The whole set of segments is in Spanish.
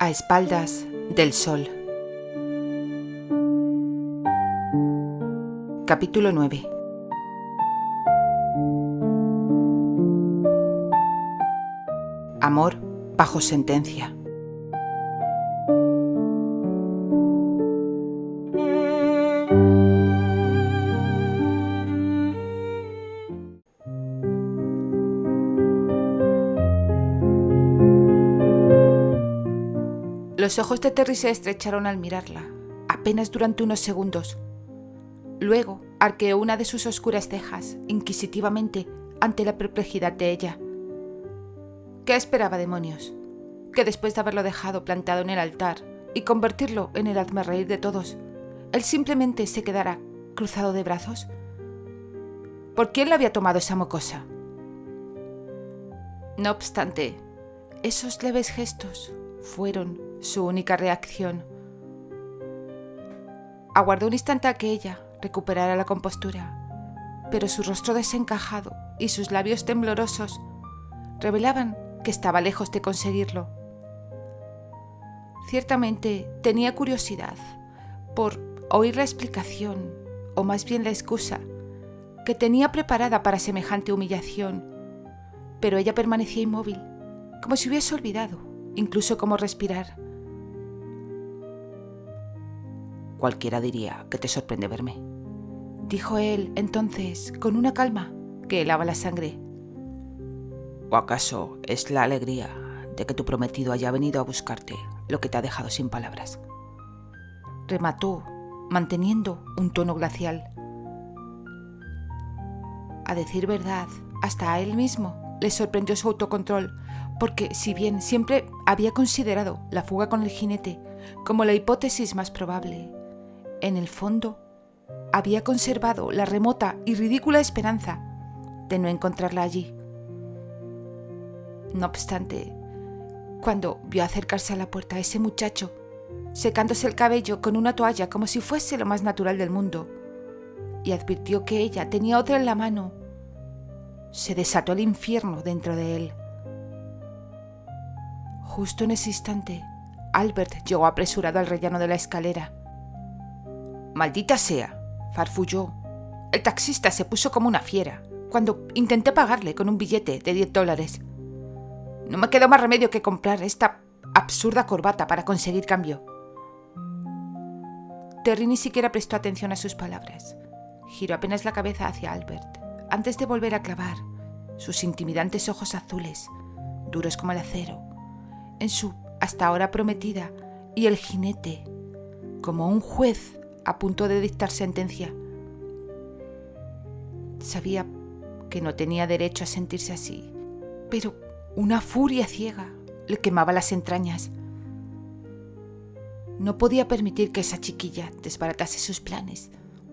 A espaldas del sol. Capítulo 9. Amor bajo sentencia. Los ojos de Terry se estrecharon al mirarla, apenas durante unos segundos. Luego arqueó una de sus oscuras cejas, inquisitivamente, ante la perplejidad de ella. ¿Qué esperaba, demonios? ¿Que después de haberlo dejado plantado en el altar y convertirlo en el hazmerreír de todos, él simplemente se quedara cruzado de brazos? ¿Por quién le había tomado esa mocosa? No obstante, esos leves gestos fueron su única reacción. Aguardó un instante a que ella recuperara la compostura, pero su rostro desencajado y sus labios temblorosos revelaban que estaba lejos de conseguirlo. Ciertamente tenía curiosidad por oír la explicación, o más bien la excusa, que tenía preparada para semejante humillación, pero ella permanecía inmóvil, como si hubiese olvidado incluso cómo respirar. Cualquiera diría que te sorprende verme, dijo él entonces con una calma que helaba la sangre. ¿O acaso es la alegría de que tu prometido haya venido a buscarte lo que te ha dejado sin palabras? Remató, manteniendo un tono glacial. A decir verdad, hasta a él mismo le sorprendió su autocontrol, porque si bien siempre había considerado la fuga con el jinete como la hipótesis más probable, en el fondo había conservado la remota y ridícula esperanza de no encontrarla allí. No obstante, cuando vio acercarse a la puerta a ese muchacho, secándose el cabello con una toalla como si fuese lo más natural del mundo, y advirtió que ella tenía otra en la mano, se desató el infierno dentro de él. Justo en ese instante, Albert llegó apresurado al rellano de la escalera. «Maldita sea», farfulló. El taxista se puso como una fiera cuando intenté pagarle con un billete de $10. No me quedó más remedio que comprar esta absurda corbata para conseguir cambio. Terry ni siquiera prestó atención a sus palabras. Giró apenas la cabeza hacia Albert antes de volver a clavar sus intimidantes ojos azules, duros como el acero, en su hasta ahora prometida, y el jinete, como un juez a punto de dictar sentencia. Sabía que no tenía derecho a sentirse así, pero una furia ciega le quemaba las entrañas. No podía permitir que esa chiquilla desbaratase sus planes,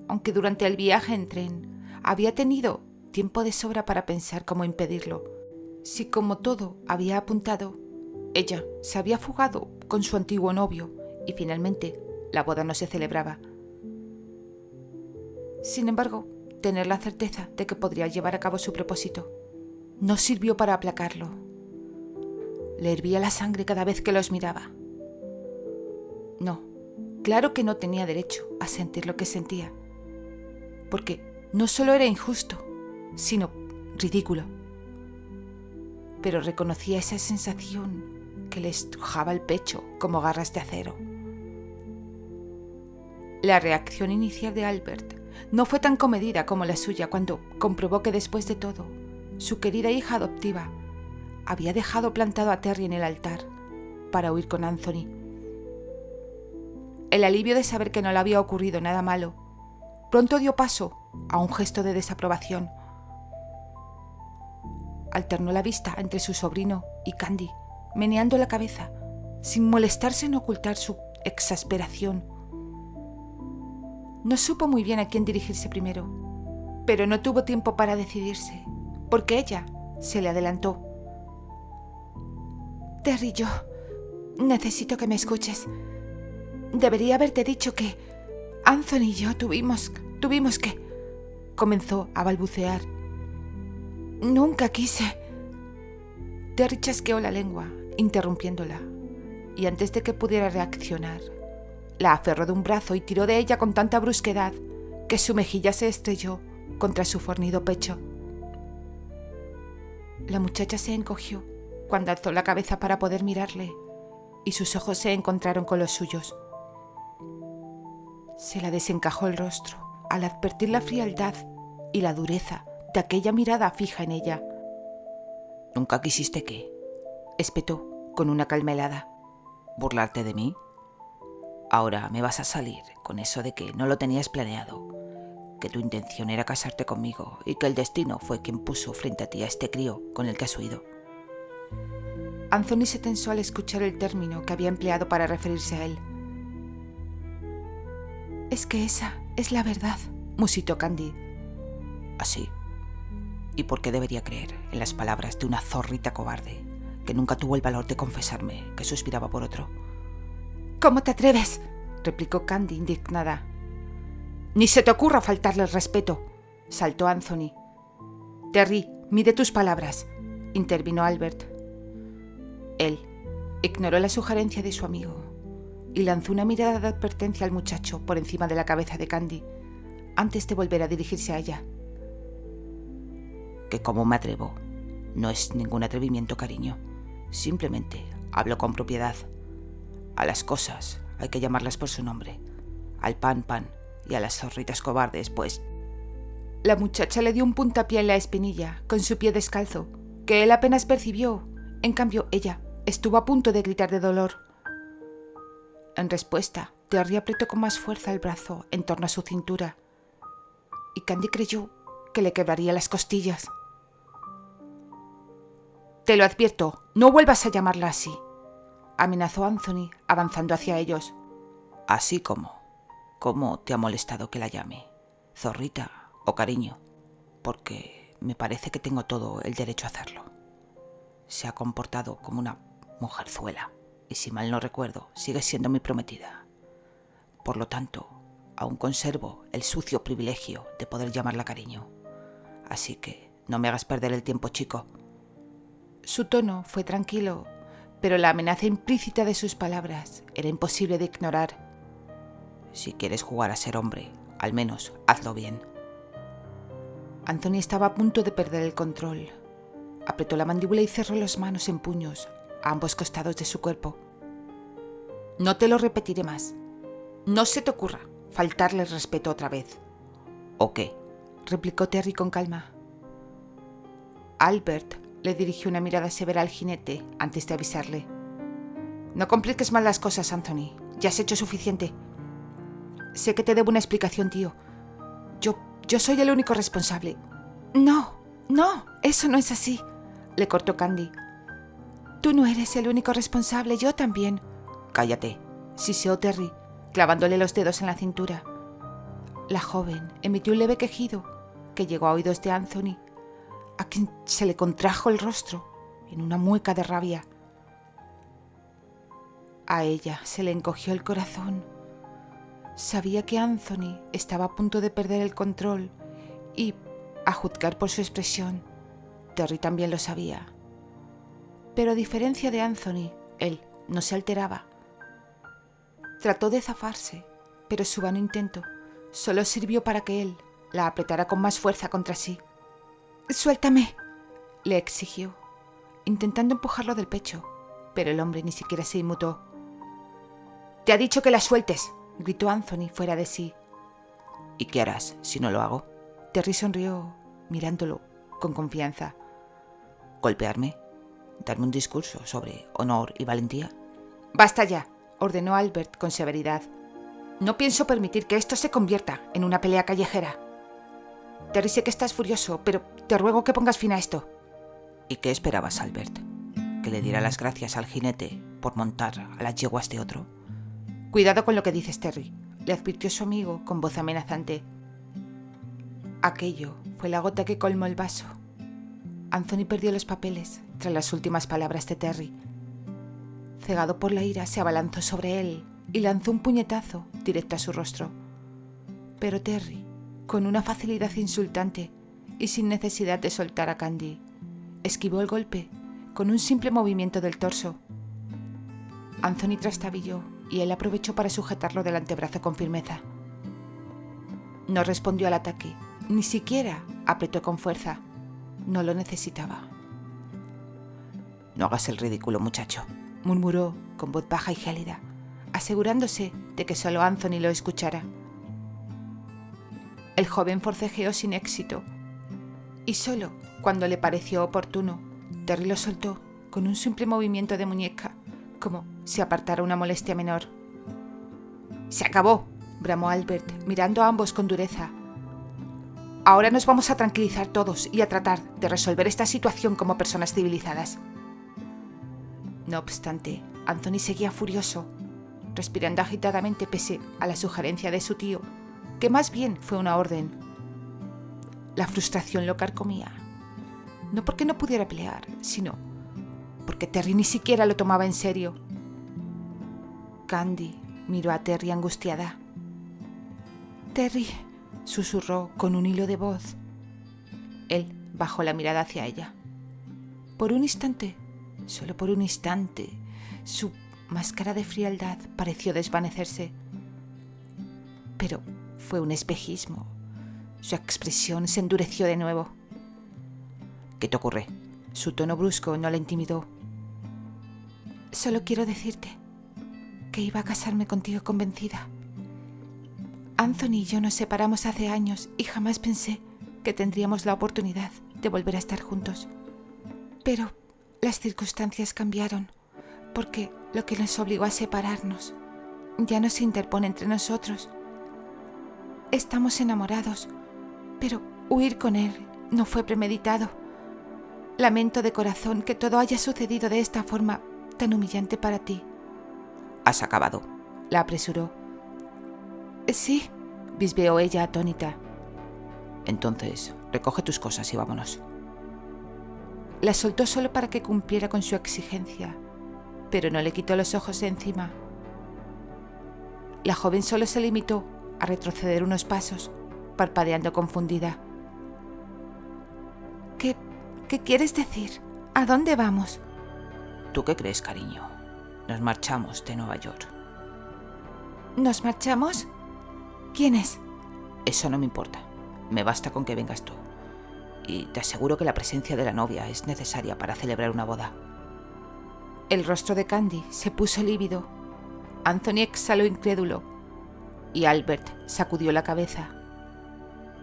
aunque durante el viaje en tren había tenido tiempo de sobra para pensar cómo impedirlo. Si, como todo había apuntado, ella se había fugado con su antiguo novio y finalmente la boda no se celebraba. Sin embargo, tener la certeza de que podría llevar a cabo su propósito no sirvió para aplacarlo. Le hervía la sangre cada vez que los miraba. No, claro que no tenía derecho a sentir lo que sentía, porque no solo era injusto, sino ridículo. Pero reconocía esa sensación que le estrujaba el pecho como garras de acero. La reacción inicial de Albert no fue tan comedida como la suya cuando comprobó que después de todo, su querida hija adoptiva había dejado plantado a Terry en el altar para huir con Anthony. El alivio de saber que no le había ocurrido nada malo pronto dio paso a un gesto de desaprobación. Alternó la vista entre su sobrino y Candy, meneando la cabeza, sin molestarse en ocultar su exasperación. No supo muy bien a quién dirigirse primero, pero no tuvo tiempo para decidirse, porque ella se le adelantó. «Terry, yo necesito que me escuches. Debería haberte dicho que Anthony y yo tuvimos que...» comenzó a balbucear. «Nunca quise...» Terry chasqueó la lengua, interrumpiéndola. y antes de que pudiera reaccionar, la aferró de un brazo y tiró de ella con tanta brusquedad que su mejilla se estrelló contra su fornido pecho. La muchacha se encogió cuando alzó la cabeza para poder mirarle y sus ojos se encontraron con los suyos. Se la desencajó el rostro al advertir la frialdad y la dureza de aquella mirada fija en ella. ¿Nunca quisiste qué? Espetó con una calma helada. ¿Burlarte de mí? Ahora me vas a salir con eso de que no lo tenías planeado, que tu intención era casarte conmigo y que el destino fue quien puso frente a ti a este crío con el que has huido. Anthony se tensó al escuchar el término que había empleado para referirse a él. Es que esa es la verdad, musitó Candy. ¿Así? ¿Y por qué debería creer en las palabras de una zorrita cobarde que nunca tuvo el valor de confesarme que suspiraba por otro? ¿Cómo te atreves?, replicó Candy indignada. Ni se te ocurra faltarle el respeto, saltó Anthony. Terry, mide tus palabras, intervino Albert. Él ignoró la sugerencia de su amigo y lanzó una mirada de advertencia al muchacho por encima de la cabeza de Candy, antes de volver a dirigirse a ella. ¿Que cómo me atrevo? No es ningún atrevimiento, cariño. Simplemente hablo con propiedad. A las cosas hay que llamarlas por su nombre. Al pan, pan, y a las zorritas cobardes, pues... La muchacha le dio un puntapié en la espinilla con su pie descalzo, que él apenas percibió. En cambio, ella estuvo a punto de gritar de dolor. En respuesta, Terry apretó con más fuerza el brazo en torno a su cintura, y Candy creyó que le quebraría las costillas. Te lo advierto, no vuelvas a llamarla así, amenazó Anthony, avanzando hacia ellos. ¿Así como? ¿Cómo te ha molestado que la llame? ¿Zorrita o cariño? Porque me parece que tengo todo el derecho a hacerlo. Se ha comportado como una mujerzuela y, si mal no recuerdo, sigue siendo mi prometida. Por lo tanto, aún conservo el sucio privilegio de poder llamarla cariño. Así que no me hagas perder el tiempo, chico. Su tono fue tranquilo, pero la amenaza implícita de sus palabras era imposible de ignorar. Si quieres jugar a ser hombre, al menos hazlo bien. Anthony estaba a punto de perder el control. Apretó la mandíbula y cerró las manos en puños a ambos costados de su cuerpo. No te lo repetiré más. No se te ocurra faltarle el respeto otra vez. ¿O qué? Replicó Terry con calma. Albert le dirigió una mirada severa al jinete antes de avisarle. No compliques más las cosas, Anthony. Ya has hecho suficiente. Sé que te debo una explicación, tío. Yo soy el único responsable. No, eso no es así, le cortó Candy. Tú no eres el único responsable, yo también. Cállate, siseó Terry, clavándole los dedos en la cintura. La joven emitió un leve quejido que llegó a oídos de Anthony, a quien se le contrajo el rostro en una mueca de rabia. A ella se le encogió el corazón. Sabía que Anthony estaba a punto de perder el control y, a juzgar por su expresión, Terry también lo sabía. Pero a diferencia de Anthony, él no se alteraba. Trató de zafarse, pero su vano intento solo sirvió para que él la apretara con más fuerza contra sí. «Suéltame», le exigió, intentando empujarlo del pecho, pero el hombre ni siquiera se inmutó. «Te ha dicho que la sueltes», gritó Anthony fuera de sí. ¿Y qué harás si no lo hago? Terry sonrió, mirándolo con confianza. ¿Golpearme? ¿Darme un discurso sobre honor y valentía? Basta ya, ordenó Albert con severidad. No pienso permitir que esto se convierta en una pelea callejera. Terry, sé que estás furioso, pero te ruego que pongas fin a esto. ¿Y qué esperabas, Albert? ¿Que le diera las gracias al jinete por montar a las yeguas de otro? Cuidado con lo que dices, Terry, le advirtió su amigo con voz amenazante. Aquello fue la gota que colmó el vaso. Anthony perdió los papeles tras las últimas palabras de Terry. Cegado por la ira, se abalanzó sobre él y lanzó un puñetazo directo a su rostro. Pero Terry, con una facilidad insultante y sin necesidad de soltar a Candy, esquivó el golpe con un simple movimiento del torso. Anthony trastabilló y él aprovechó para sujetarlo del antebrazo con firmeza. No respondió al ataque, ni siquiera apretó con fuerza. No lo necesitaba. No hagas el ridículo, muchacho, murmuró con voz baja y gélida, asegurándose de que solo Anthony lo escuchara. El joven forcejeó sin éxito, y solo cuando le pareció oportuno, Terry lo soltó con un simple movimiento de muñeca, como si apartara una molestia menor. «¡Se acabó!», bramó Albert, mirando a ambos con dureza. «Ahora nos vamos a tranquilizar todos y a tratar de resolver esta situación como personas civilizadas». No obstante, Anthony seguía furioso, respirando agitadamente pese a la sugerencia de su tío, que más bien fue una orden. La frustración lo carcomía, no porque no pudiera pelear, sino porque Terry ni siquiera lo tomaba en serio. Candy miró a Terry angustiada. «Terry», susurró con un hilo de voz. Él bajó la mirada hacia ella. Por un instante, solo por un instante, su máscara de frialdad pareció desvanecerse. Pero fue un espejismo. Su expresión se endureció de nuevo. ¿Qué te ocurre? Su tono brusco no la intimidó. «Solo quiero decirte que iba a casarme contigo convencida. Anthony y yo nos separamos hace años y jamás pensé que tendríamos la oportunidad de volver a estar juntos. Pero las circunstancias cambiaron, porque lo que nos obligó a separarnos ya no se interpone entre nosotros. Estamos enamorados, pero huir con él no fue premeditado. Lamento de corazón que todo haya sucedido de esta forma tan humillante para ti». «¿Has acabado?», la apresuró. «Sí», bisbeó ella atónita. «Entonces, recoge tus cosas y vámonos». La soltó solo para que cumpliera con su exigencia, pero no le quitó los ojos de encima. La joven solo se limitó a retroceder unos pasos, parpadeando confundida. ¿Qué quieres decir? ¿A dónde vamos?» ¿Tú qué crees, cariño? Nos marchamos de Nueva York. ¿Nos marchamos? ¿Quién es? Eso no me importa. Me basta con que vengas tú. Y te aseguro que la presencia de la novia es necesaria para celebrar una boda. El rostro de Candy se puso lívido. Anthony exhaló incrédulo y Albert sacudió la cabeza.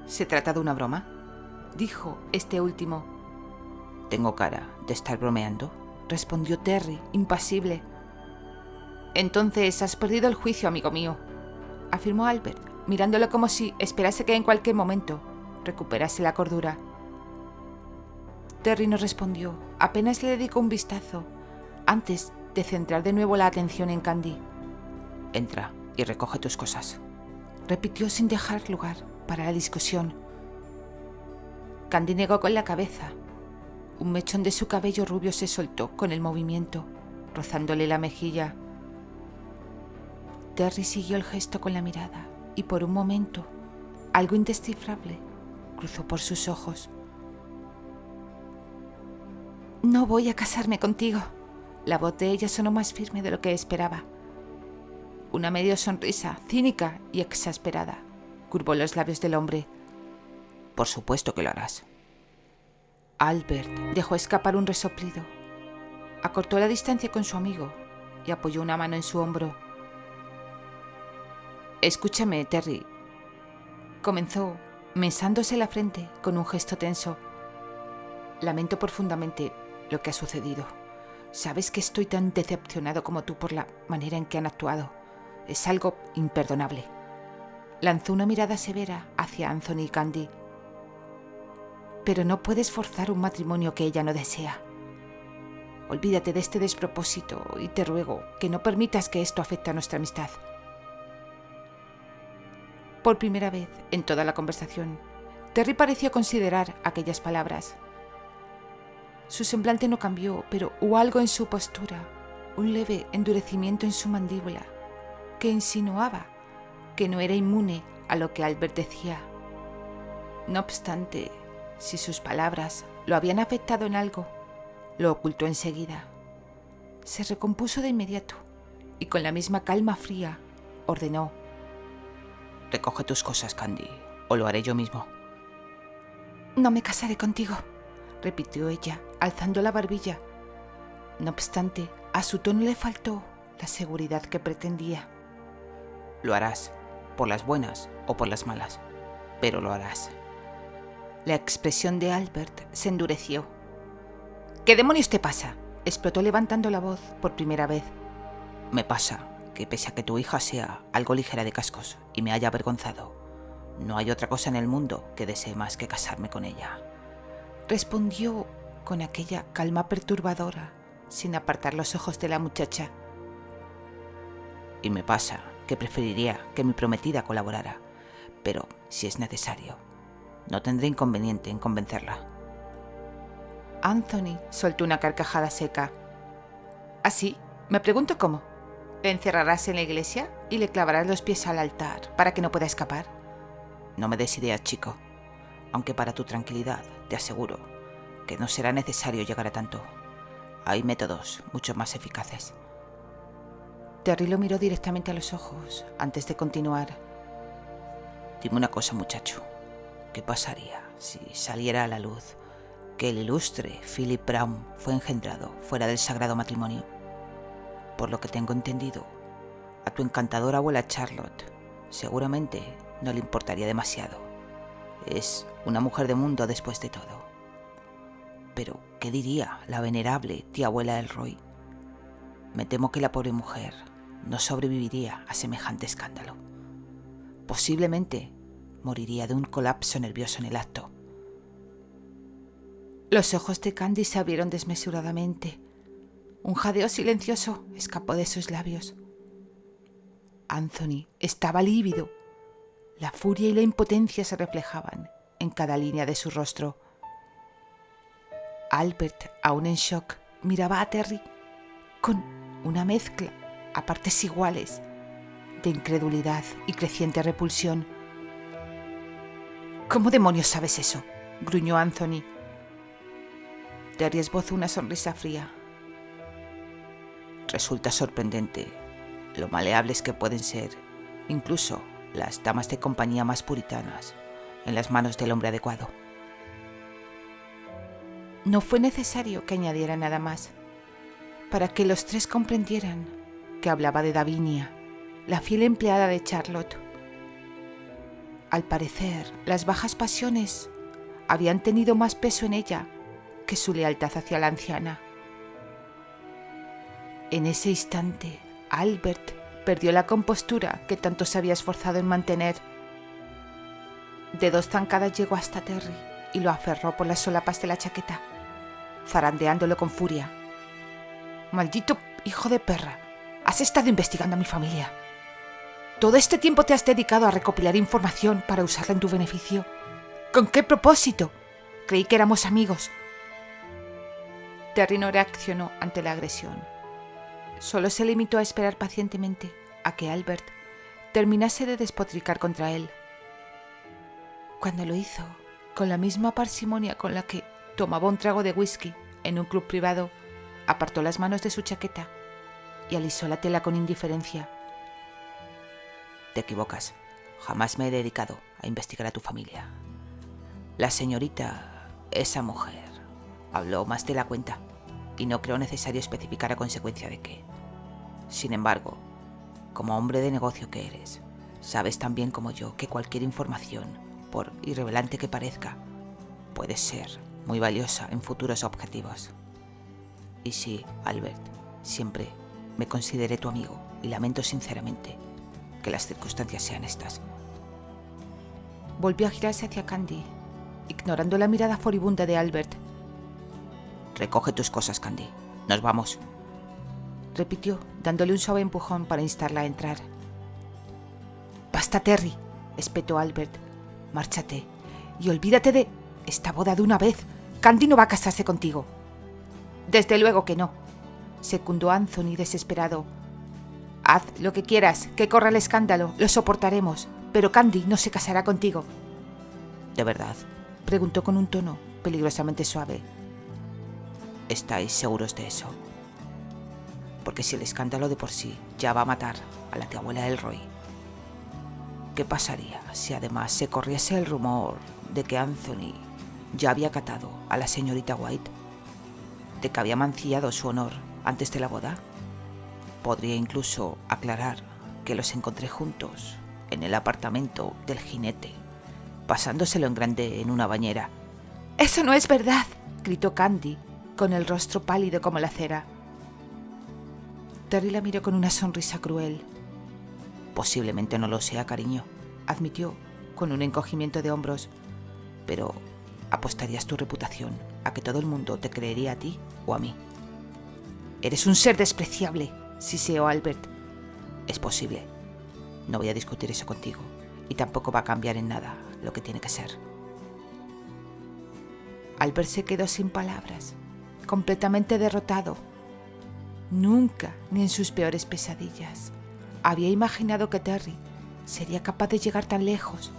¿Se trata de una broma?, dijo este último. «¿Tengo cara de estar bromeando?», respondió Terry, impasible. «Entonces has perdido el juicio, amigo mío», afirmó Albert, mirándolo como si esperase que en cualquier momento recuperase la cordura. Terry no respondió, apenas le dedicó un vistazo, antes de centrar de nuevo la atención en Candy. «Entra y recoge tus cosas», repitió sin dejar lugar para la discusión. Candy negó con la cabeza. Un mechón de su cabello rubio se soltó con el movimiento, rozándole la mejilla. Terry siguió el gesto con la mirada y por un momento, algo indescifrable cruzó por sus ojos. «No voy a casarme contigo». La voz de ella sonó más firme de lo que esperaba. Una medio sonrisa, cínica y exasperada, curvó los labios del hombre. «Por supuesto que lo harás». Albert dejó escapar un resoplido. Acortó la distancia con su amigo y apoyó una mano en su hombro. «Escúchame, Terry», comenzó, mesándose la frente con un gesto tenso. «Lamento profundamente lo que ha sucedido. Sabes que estoy tan decepcionado como tú por la manera en que han actuado. Es algo imperdonable». Lanzó una mirada severa hacia Anthony y Candy. «Pero no puedes forzar un matrimonio que ella no desea. Olvídate de este despropósito y te ruego que no permitas que esto afecte a nuestra amistad». Por primera vez en toda la conversación, Terry pareció considerar aquellas palabras. Su semblante no cambió, pero hubo algo en su postura, un leve endurecimiento en su mandíbula, que insinuaba que no era inmune a lo que Albert decía. No obstante, si sus palabras lo habían afectado en algo, lo ocultó enseguida. Se recompuso de inmediato y con la misma calma fría ordenó: recoge tus cosas, Candy, o lo haré yo mismo. No me casaré contigo, repitió ella, alzando la barbilla. No obstante, a su tono le faltó la seguridad que pretendía. Lo harás, por las buenas o por las malas, pero lo harás. La expresión de Albert se endureció. ¿Qué demonios te pasa?, explotó levantando la voz por primera vez. Me pasa que pese a que tu hija sea algo ligera de cascos y me haya avergonzado, no hay otra cosa en el mundo que desee más que casarme con ella, respondió con aquella calma perturbadora, sin apartar los ojos de la muchacha. Y me pasa que preferiría que mi prometida colaborara, pero si es necesario, no tendré inconveniente en convencerla. Anthony soltó una carcajada seca. ¿Así? Me pregunto cómo. ¿Le encerrarás en la iglesia y le clavarás los pies al altar para que no pueda escapar? No me des ideas, chico, aunque para tu tranquilidad te aseguro que no será necesario llegar a tanto. Hay métodos mucho más eficaces. Terry lo miró directamente a los ojos antes de continuar. Dime una cosa, muchacho. ¿Qué pasaría si saliera a la luz que el ilustre Philip Brown fue engendrado fuera del sagrado matrimonio? Por lo que tengo entendido, a tu encantadora abuela Charlotte seguramente no le importaría demasiado. Es una mujer de mundo después de todo. Pero, ¿qué diría la venerable tía abuela Elroy? Me temo que la pobre mujer no sobreviviría a semejante escándalo. Posiblemente moriría de un colapso nervioso en el acto. Los ojos de Candy se abrieron desmesuradamente. Un jadeo silencioso escapó de sus labios. Anthony estaba lívido. La furia y la impotencia se reflejaban en cada línea de su rostro. Albert, aún en shock, miraba a Terry con una mezcla, a partes iguales, de incredulidad y creciente repulsión. ¿Cómo demonios sabes eso?, gruñó Anthony. Terry esbozó una sonrisa fría. Resulta sorprendente lo maleables que pueden ser incluso las damas de compañía más puritanas en las manos del hombre adecuado. No fue necesario que añadiera nada más para que los tres comprendieran que hablaba de Davinia, la fiel empleada de Charlotte. Al parecer, las bajas pasiones habían tenido más peso en ella que su lealtad hacia la anciana. En ese instante, Albert perdió la compostura que tanto se había esforzado en mantener. De dos zancadas llegó hasta Terry y lo aferró por las solapas de la chaqueta, zarandeándolo con furia. «Maldito hijo de perra, has estado investigando a mi familia. Todo este tiempo te has dedicado a recopilar información para usarla en tu beneficio. ¿Con qué propósito? Creí que éramos amigos». Terry no reaccionó ante la agresión. Solo se limitó a esperar pacientemente a que Albert terminase de despotricar contra él. Cuando lo hizo, con la misma parsimonia con la que tomaba un trago de whisky en un club privado, apartó las manos de su chaqueta y alisó la tela con indiferencia. Te equivocas. Jamás me he dedicado a investigar a tu familia. La señorita, esa mujer, habló más de la cuenta y no creo necesario especificar a consecuencia de qué. Sin embargo, como hombre de negocio que eres, sabes tan bien como yo que cualquier información, por irrelevante que parezca, puede ser muy valiosa en futuros objetivos. Y sí, Albert, siempre me consideré tu amigo y lamento sinceramente que las circunstancias sean estas. Volvió a girarse hacia Candy, ignorando la mirada furibunda de Albert. Recoge tus cosas, Candy. Nos vamos, repitió, dándole un suave empujón para instarla a entrar. Basta, Terry, espetó Albert. Márchate y olvídate de esta boda de una vez. Candy no va a casarse contigo. Desde luego que no, secundó Anthony desesperado. Haz lo que quieras, que corra el escándalo, lo soportaremos, pero Candy no se casará contigo. ¿De verdad?, preguntó con un tono peligrosamente suave. ¿Estáis seguros de eso? porque si el escándalo de por sí ya va a matar a la tía abuela Elroy, ¿qué pasaría si además se corriese el rumor de que Anthony ya había catado a la señorita White, de que había mancillado su honor antes de la boda? Podría incluso aclarar que los encontré juntos en el apartamento del jinete, pasándoselo en grande en una bañera. «¡Eso no es verdad!», gritó Candy, con el rostro pálido como la cera. Terry la miró con una sonrisa cruel. Posiblemente no lo sea, cariño, admitió, con un encogimiento de hombros. Pero ¿apostarías tu reputación a que todo el mundo te creería a ti o a mí? «Eres un ser despreciable», siseó Albert. Es posible. No voy a discutir eso contigo, y tampoco va a cambiar en nada lo que tiene que ser. Albert se quedó sin palabras, completamente derrotado. Nunca, ni en sus peores pesadillas, había imaginado que Terry sería capaz de llegar tan lejos.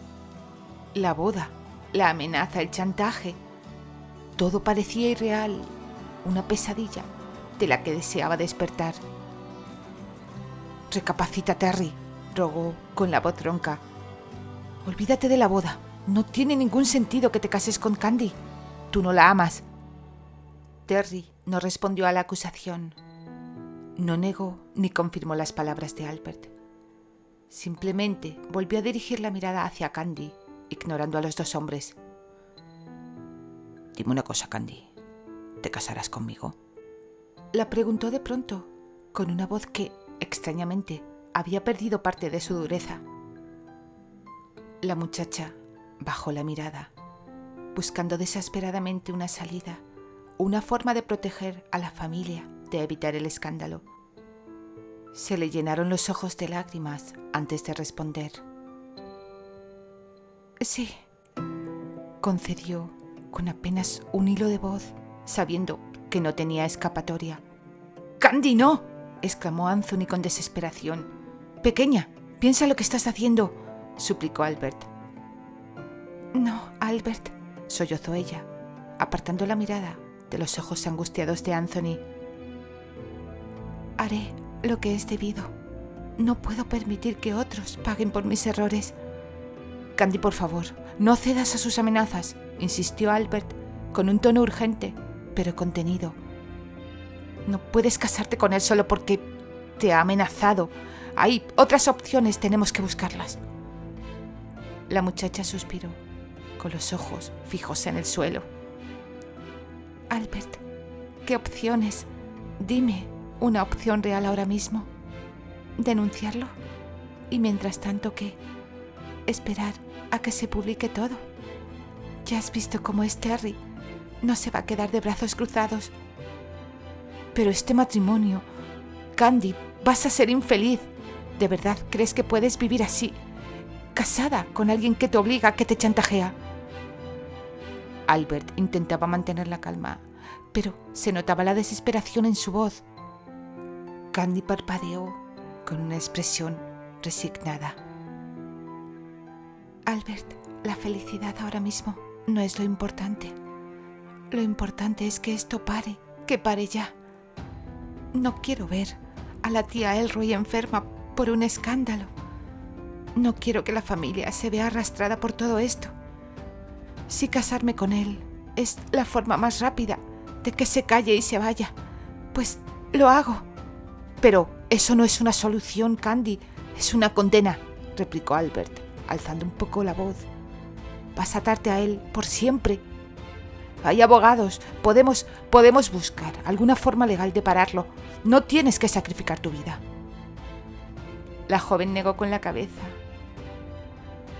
La boda, la amenaza, el chantaje, todo parecía irreal, una pesadilla de la que deseaba despertar. «Recapacita, Terry», rogó con la voz ronca. «Olvídate de la boda. No tiene ningún sentido que te cases con Candy. Tú no la amas». Terry no respondió a la acusación. No negó ni confirmó las palabras de Albert. Simplemente volvió a dirigir la mirada hacia Candy, ignorando a los dos hombres. «Dime una cosa, Candy. ¿Te casarás conmigo?», la preguntó de pronto, con una voz que, extrañamente, había perdido parte de su dureza. La muchacha bajó la mirada, buscando desesperadamente una salida, una forma de proteger a la familia, de evitar el escándalo. Se le llenaron los ojos de lágrimas antes de responder. «Sí», concedió con apenas un hilo de voz, sabiendo que no tenía escapatoria. «¡Candy, no!», exclamó Anthony con desesperación. «Pequeña, piensa lo que estás haciendo», suplicó Albert. «No, Albert», sollozó ella, apartando la mirada de los ojos angustiados de Anthony. «Haré lo que es debido. No puedo permitir que otros paguen por mis errores». «Candy, por favor, no cedas a sus amenazas», insistió Albert con un tono urgente, pero contenido. «No puedes casarte con él solo porque te ha amenazado. Hay otras opciones, tenemos que buscarlas». La muchacha suspiró, con los ojos fijos en el suelo. «Albert, ¿qué opciones? Dime una opción real ahora mismo. ¿Denunciarlo? Y mientras tanto, ¿qué? ¿Esperar a que se publique todo? Ya has visto cómo es Terry. No se va a quedar de brazos cruzados». «Pero este matrimonio... Candy, vas a ser infeliz. ¿De verdad crees que puedes vivir así? Casada con alguien que te obliga, que te chantajea». Albert intentaba mantener la calma, pero se notaba la desesperación en su voz. Candy parpadeó con una expresión resignada. «Albert, la felicidad ahora mismo no es lo importante. Lo importante es que esto pare, que pare ya. No quiero ver a la tía Elroy enferma por un escándalo. No quiero que la familia se vea arrastrada por todo esto. Si casarme con él es la forma más rápida de que se calle y se vaya, pues lo hago». «Pero eso no es una solución, Candy, es una condena», replicó Albert, alzando un poco la voz. «Vas a atarte a él por siempre. Hay abogados, podemos buscar alguna forma legal de pararlo. No tienes que sacrificar tu vida». La joven negó con la cabeza.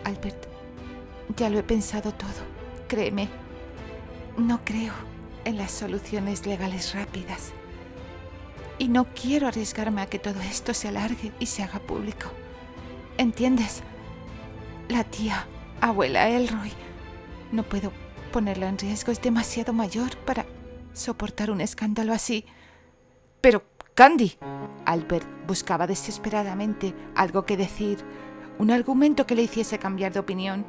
«Albert, ya lo he pensado todo, créeme. No creo en las soluciones legales rápidas. Y no quiero arriesgarme a que todo esto se alargue y se haga público. ¿Entiendes? La tía, abuela Elroy, no puedo ponerla en riesgo, es demasiado mayor para soportar un escándalo así». «Pero, Candy», Albert buscaba desesperadamente algo que decir, un argumento que le hiciese cambiar de opinión,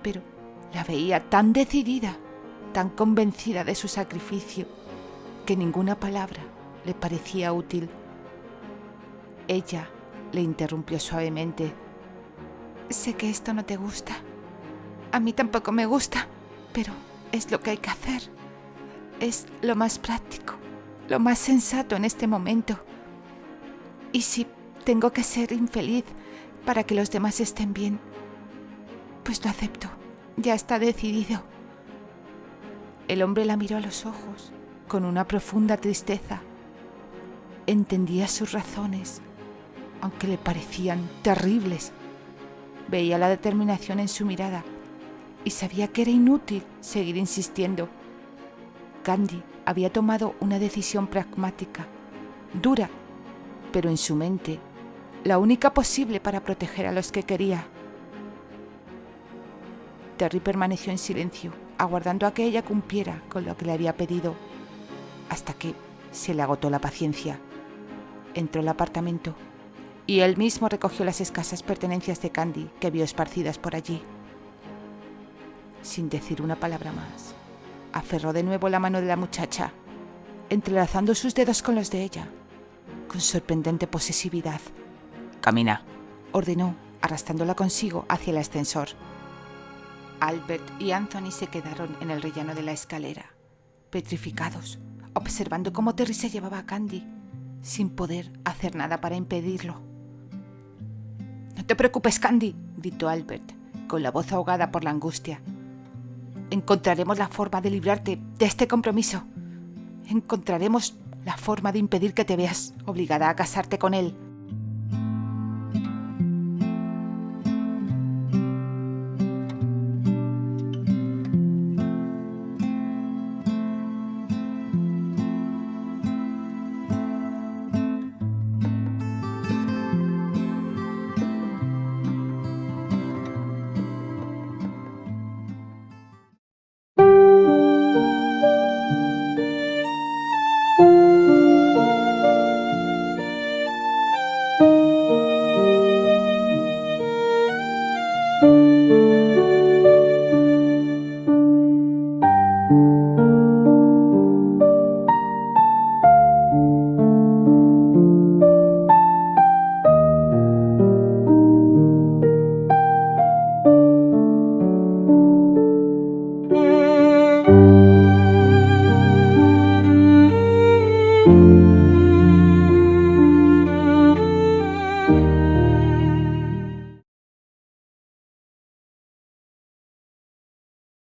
pero la veía tan decidida, tan convencida de su sacrificio, que ninguna palabra le parecía útil. Ella le interrumpió suavemente. Sé que esto no te gusta. A mí tampoco me gusta, pero es lo que hay que hacer. Es lo más práctico, lo más sensato en este momento. Y si tengo que ser infeliz para que los demás estén bien, pues lo acepto. Ya está decidido. El hombre la miró a los ojos con una profunda tristeza. Entendía sus razones, aunque le parecían terribles. Veía la determinación en su mirada y sabía que era inútil seguir insistiendo. Candy había tomado una decisión pragmática, dura, pero en su mente la única posible para proteger a los que quería. Terry permaneció en silencio, aguardando a que ella cumpliera con lo que le había pedido, hasta que se le agotó la paciencia. Entró al apartamento y él mismo recogió las escasas pertenencias de Candy que vio esparcidas por allí. Sin decir una palabra más, aferró de nuevo la mano de la muchacha, entrelazando sus dedos con los de ella, con sorprendente posesividad. «Camina», ordenó, arrastrándola consigo hacia el ascensor. Albert y Anthony se quedaron en el rellano de la escalera, petrificados, observando cómo Terry se llevaba a Candy, sin poder hacer nada para impedirlo. «No te preocupes, Candy», gritó Albert, con la voz ahogada por la angustia. «Encontraremos la forma de librarte de este compromiso. Encontraremos la forma de impedir que te veas obligada a casarte con él.